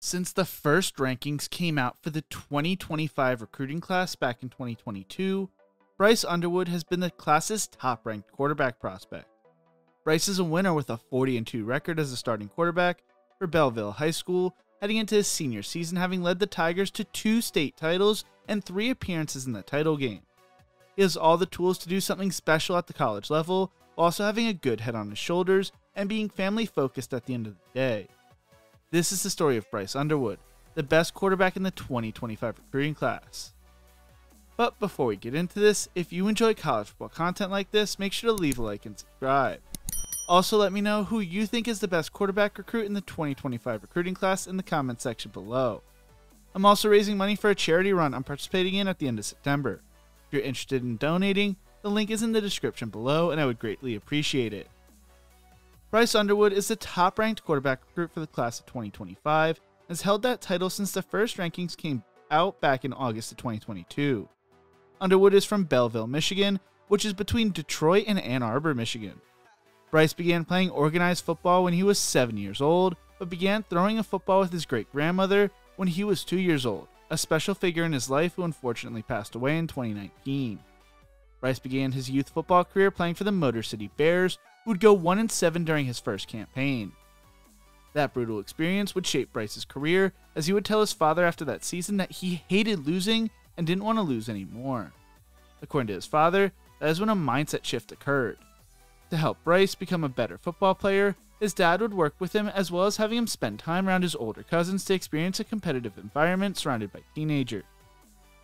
Since the first rankings came out for the 2025 recruiting class back in 2022, Bryce Underwood has been the class's top-ranked quarterback prospect. Bryce is a winner with a 40-2 record as a starting quarterback for Belleville High School, heading into his senior season having led the Tigers to 2 state titles and 3 appearances in the title game. He has all the tools to do something special at the college level, while also having a good head on his shoulders and being family-focused at the end of the day. This is the story of Bryce Underwood, the best quarterback in the 2025 recruiting class. But before we get into this, if you enjoy college football content like this, make sure to leave a like and subscribe. Also, let me know who you think is the best quarterback recruit in the 2025 recruiting class in the comment section below. I'm also raising money for a charity run I'm participating in at the end of September. If you're interested in donating, the link is in the description below and I would greatly appreciate it. Bryce Underwood is the top-ranked quarterback recruit for the class of 2025 and has held that title since the first rankings came out back in August of 2022. Underwood is from Belleville, Michigan, which is between Detroit and Ann Arbor, Michigan. Bryce began playing organized football when he was 7 years old, but began throwing a football with his great-grandmother when he was 2 years old, a special figure in his life who unfortunately passed away in 2019. Bryce began his youth football career playing for the Motor City Bears, who would go 1-7 during his first campaign. That brutal experience would shape Bryce's career, as he would tell his father after that season that he hated losing and didn't want to lose anymore. According to his father, that is when a mindset shift occurred. To help Bryce become a better football player, his dad would work with him as well as having him spend time around his older cousins to experience a competitive environment surrounded by teenagers.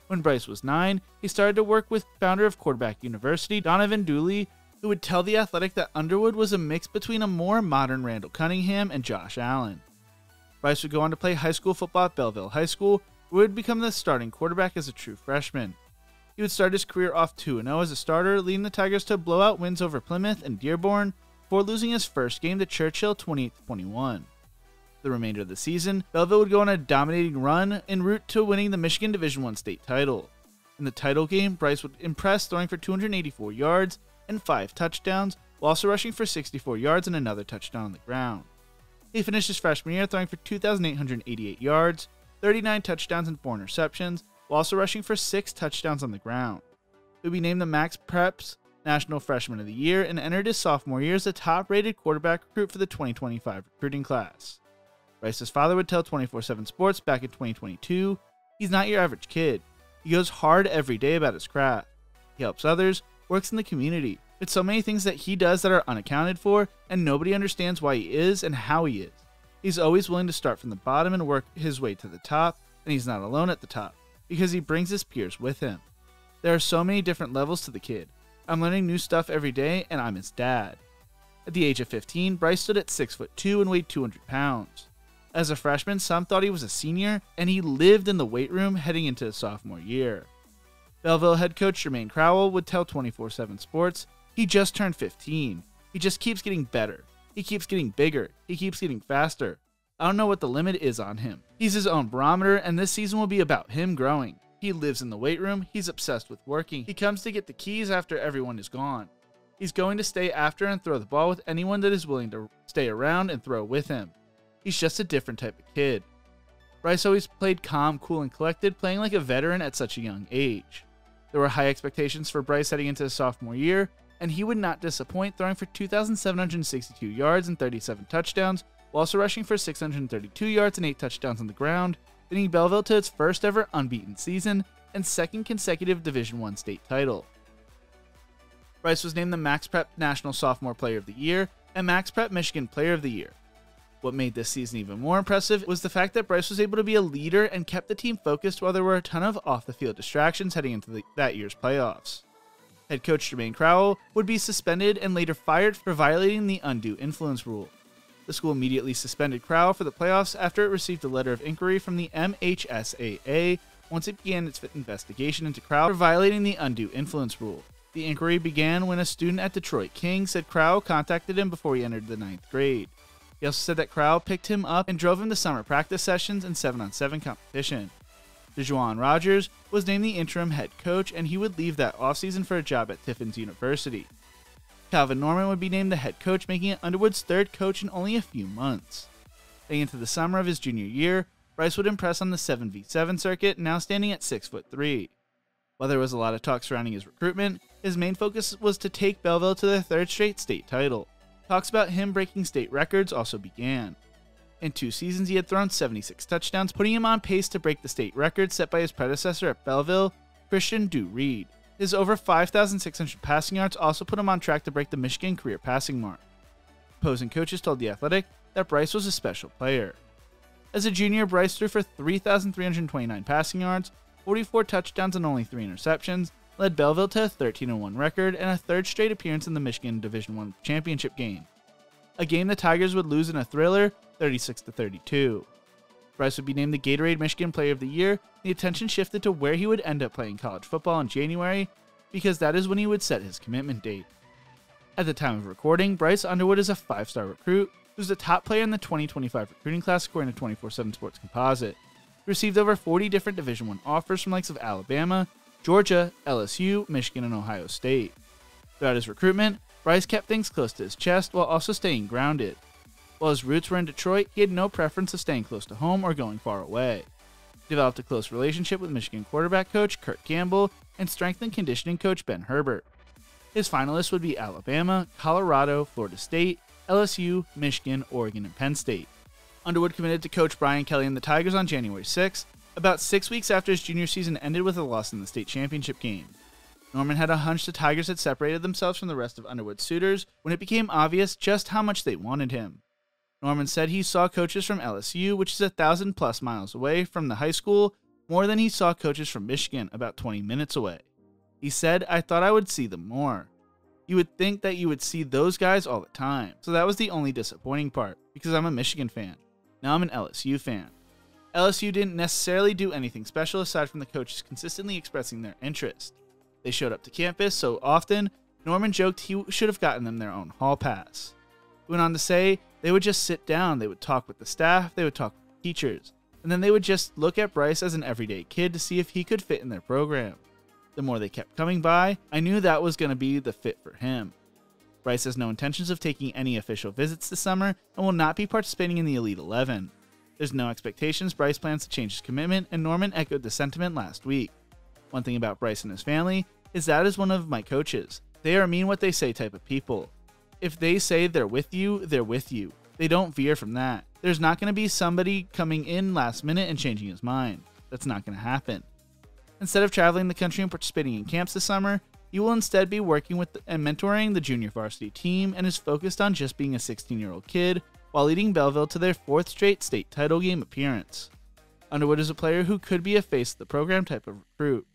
When Bryce was 9, he started to work with founder of Quarterback University, Donovan Dooley, who would tell The Athletic that Underwood was a mix between a more modern Randall Cunningham and Josh Allen. Bryce would go on to play high school football at Belleville High School, where he would become the starting quarterback as a true freshman. He would start his career off 2-0 as a starter, leading the Tigers to blowout wins over Plymouth and Dearborn, before losing his first game to Churchill 28-21. The remainder of the season, Belleville would go on a dominating run en route to winning the Michigan Division I state title. In the title game, Bryce would impress, throwing for 284 yards and 5 touchdowns, while also rushing for 64 yards and another touchdown on the ground. He finished his freshman year throwing for 2,888 yards, 39 touchdowns and 4 interceptions, while also rushing for 6 touchdowns on the ground. He would be named the Max Preps National Freshman of the Year and entered his sophomore year as the top-rated quarterback recruit for the 2025 recruiting class. Bryce's father would tell 24/7 Sports back in 2022, "He's not your average kid. He goes hard every day about his craft. He helps others, works in the community. It's so many things that he does that are unaccounted for, and nobody understands why he is and how he is. He's always willing to start from the bottom and work his way to the top, and he's not alone at the top, because he brings his peers with him. There are so many different levels to the kid. I'm learning new stuff every day, and I'm his dad." At the age of 15, Bryce stood at 6'2" and weighed 200 pounds. As a freshman, some thought he was a senior, and he lived in the weight room heading into his sophomore year. Belleville head coach Jermaine Crowell would tell 24/7 Sports, "He just turned 15. He just keeps getting better. He keeps getting bigger. He keeps getting faster. I don't know what the limit is on him. He's his own barometer, and this season will be about him growing. He lives in the weight room. He's obsessed with working. He comes to get the keys after everyone is gone. He's going to stay after and throw the ball with anyone that is willing to stay around and throw with him. He's just a different type of kid." Bryce always played calm, cool, and collected, playing like a veteran at such a young age. There were high expectations for Bryce heading into his sophomore year, and he would not disappoint, throwing for 2,762 yards and 37 touchdowns, while also rushing for 632 yards and 8 touchdowns on the ground, leading Belleville to its first ever unbeaten season and second consecutive Division I state title. Bryce was named the Max Prep National Sophomore Player of the Year and Max Prep Michigan Player of the Year. What made this season even more impressive was the fact that Bryce was able to be a leader and kept the team focused while there were a ton of off-the-field distractions heading into that year's playoffs. Head coach Jermaine Crowell would be suspended and later fired for violating the undue influence rule. The school immediately suspended Crowell for the playoffs after it received a letter of inquiry from the MHSAA once it began its investigation into Crowell for violating the undue influence rule. The inquiry began when a student at Detroit King said Crowell contacted him before he entered the 9th grade. He also said that Crowell picked him up and drove him to summer practice sessions and 7-on-7 competition. DeJuan Rogers was named the interim head coach, and he would leave that offseason for a job at Tiffin University. Calvin Norman would be named the head coach, making it Underwood's 3rd coach in only a few months. Heading into the summer of his junior year, Bryce would impress on the 7v7 circuit, now standing at 6'3". While there was a lot of talk surrounding his recruitment, his main focus was to take Belleville to their third straight state title. Talks about him breaking state records also began. In 2 seasons, he had thrown 76 touchdowns, putting him on pace to break the state record set by his predecessor at Belleville, Christian Reed. His over 5,600 passing yards also put him on track to break the Michigan career passing mark. Opposing coaches told The Athletic that Bryce was a special player. As a junior, Bryce threw for 3,329 passing yards, 44 touchdowns and only 3 interceptions, led Belleville to a 13-1 record and a third straight appearance in the Michigan Division I championship game. A game the Tigers would lose in a thriller, 36-32. Bryce would be named the Gatorade Michigan Player of the Year. The attention shifted to where he would end up playing college football in January, because that is when he would set his commitment date. At the time of recording, Bryce Underwood is a 5-star recruit who's the top player in the 2025 recruiting class according to 24/7 Sports Composite. He received over 40 different Division I offers from likes of Alabama, Georgia, LSU, Michigan, and Ohio State. Throughout his recruitment, Bryce kept things close to his chest while also staying grounded. While his roots were in Detroit, he had no preference of staying close to home or going far away. He developed a close relationship with Michigan quarterback coach Kurt Campbell and strength and conditioning coach Ben Herbert. His finalists would be Alabama, Colorado, Florida State, LSU, Michigan, Oregon, and Penn State. Underwood committed to coach Brian Kelly and the Tigers on January 6th, about 6 weeks after his junior season ended with a loss in the state championship game. Norman had a hunch the Tigers had separated themselves from the rest of Underwood's suitors when it became obvious just how much they wanted him. Norman said he saw coaches from LSU, which is 1,000+ miles away from the high school, more than he saw coaches from Michigan, about 20 minutes away. He said, "I thought I would see them more. You would think that you would see those guys all the time. So that was the only disappointing part, because I'm a Michigan fan. Now I'm an LSU fan." LSU didn't necessarily do anything special aside from the coaches consistently expressing their interest. They showed up to campus so often, Norman joked he should have gotten them their own hall pass. He went on to say they would just sit down, they would talk with the staff, they would talk with the teachers, and then they would just look at Bryce as an everyday kid to see if he could fit in their program. The more they kept coming by, I knew that was going to be the fit for him. Bryce has no intentions of taking any official visits this summer and will not be participating in the Elite 11. There's no expectations Bryce plans to change his commitment, and Norman echoed the sentiment last week. One thing about Bryce and his family is that is one of my coaches. They are mean what they say type of people. If they say they're with you, they're with you. They don't veer from that. There's not going to be somebody coming in last minute and changing his mind. That's not going to happen. Instead of traveling the country and participating in camps this summer, he will instead be working with and mentoring the junior varsity team and is focused on just being a 16-year-old kid while leading Belleville to their 4th straight state title game appearance. Underwood is a player who could be a face of the program type of recruit.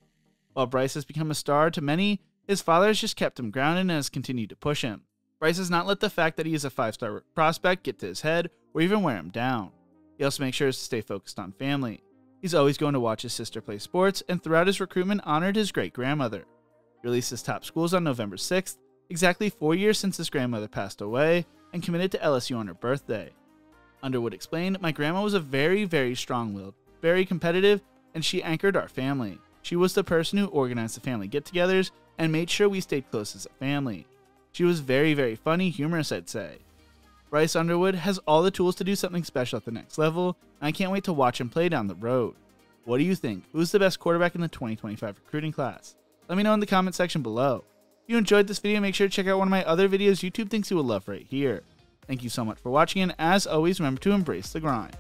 While Bryce has become a star to many, his father has just kept him grounded and has continued to push him. Bryce has not let the fact that he is a 5-star prospect get to his head or even wear him down. He also makes sure to stay focused on family. He's always going to watch his sister play sports, and throughout his recruitment honored his great-grandmother. He released his top schools on November 6th, exactly 4 years since his grandmother passed away, and committed to LSU on her birthday. Underwood explained, "My grandma was a very, very strong-willed, very competitive, and she anchored our family. She was the person who organized the family get-togethers and made sure we stayed close as a family. She was very, very funny, humorous, I'd say." Bryce Underwood has all the tools to do something special at the next level, and I can't wait to watch him play down the road. What do you think? Who's the best quarterback in the 2025 recruiting class? Let me know in the comment section below. If you enjoyed this video, make sure to check out one of my other videos YouTube thinks you will love right here. Thank you so much for watching, and as always, remember to embrace the grind.